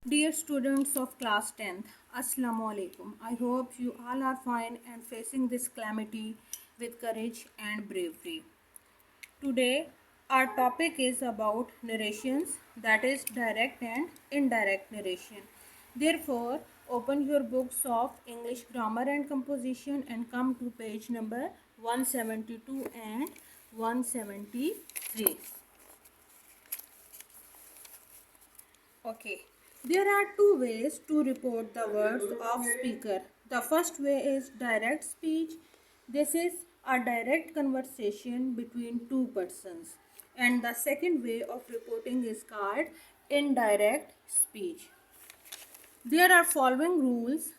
Dear students of class 10th, Assalamu alaikum. I hope you all are fine and facing this calamity with courage and bravery. Today, our topic is about narrations, that is direct and indirect narration. Therefore, open your books of English grammar and composition and come to page number 172 and 173. Okay, there are two ways to report the words of speaker. The first way is direct speech. This is a direct conversation between two persons. And the second way of reporting is called indirect speech. There are following rules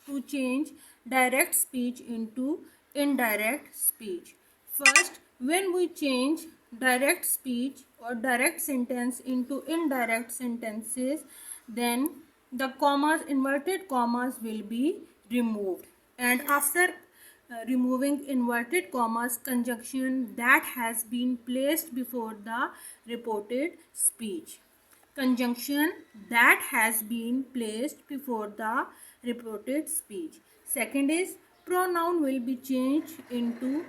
to change direct speech into indirect speech. First, when we change direct speech or direct sentence into indirect sentences, then the commas, inverted commas will be removed. And after removing inverted commas, conjunction that has been placed before the reported speech. Conjunction that has been placed before the reported speech. Second is pronoun will be changed into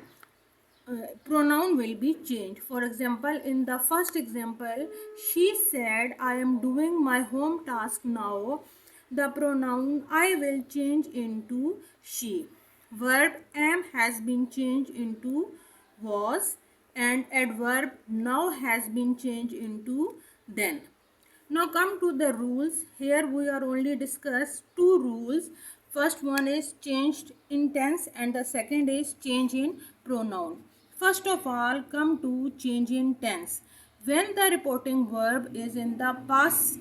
pronoun will be changed. For example, in the first example, she said, I am doing my home task now. The pronoun I will change into she. Verb am has been changed into was, and adverb now has been changed into then. Now come to the rules. Here we are only discuss two rules. First one is changed in tense and the second is change in pronoun. First of all, come to change in tense. When the reporting verb is in the past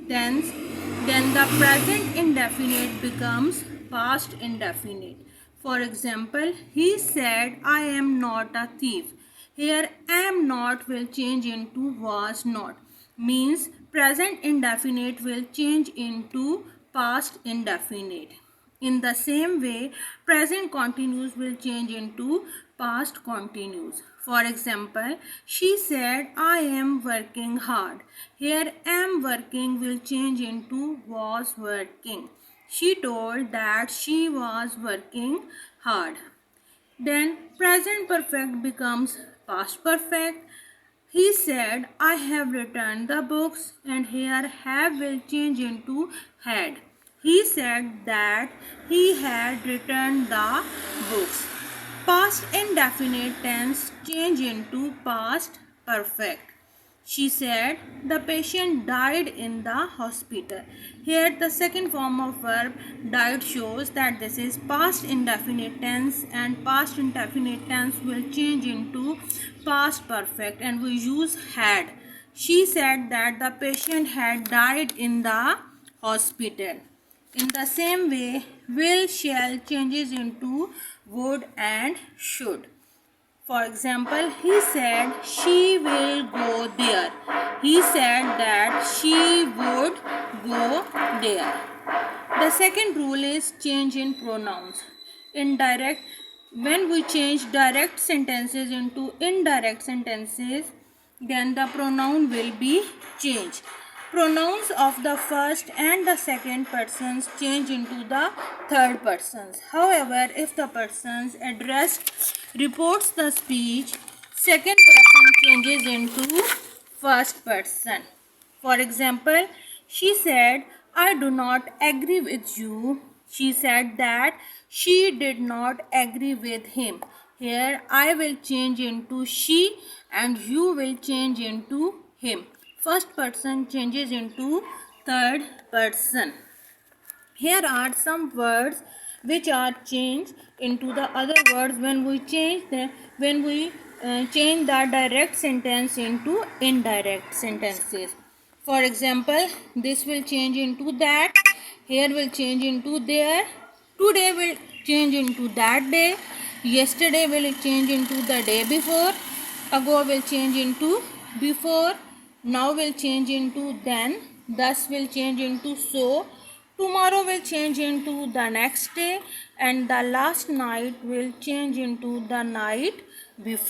tense, then the present indefinite becomes past indefinite. For example, he said, I am not a thief. Here, am not will change into was not. Means present indefinite will change into past indefinite. In the same way, present continuous will change into past continuous. For example, she said, I am working hard. Here, am working will change into was working. She told that she was working hard. Then present perfect becomes past perfect. He said, I have returned the books, and here have will change into had. He said that he had returned the books. Past indefinite tense change into past perfect. She said the patient died in the hospital. Here the second form of verb died shows that this is past indefinite tense, and past indefinite tense will change into past perfect and we use had. She said that the patient had died in the hospital. In the same way, will, shall changes into would and should. For example, he said she will go there. He said that she would go there. The second rule is change in pronouns. Indirect, when we change direct sentences into indirect sentences, then the pronoun will be changed. Pronouns of the first and the second persons change into the third persons. However, if the persons addressed reports the speech, second person changes into first person. For example, she said, I do not agree with you. She said that she did not agree with him. Here, I will change into she and you will change into him. First person changes into third person. Here are some words which are changed into the other words when we change change the direct sentence into indirect sentences. For example, this will change into that. Here will change into there. Today will change into that day. Yesterday will change into the day before. Ago will change into before. Now will change into then. Thus will change into so. Tomorrow will change into the next day, and the last night will change into the night before.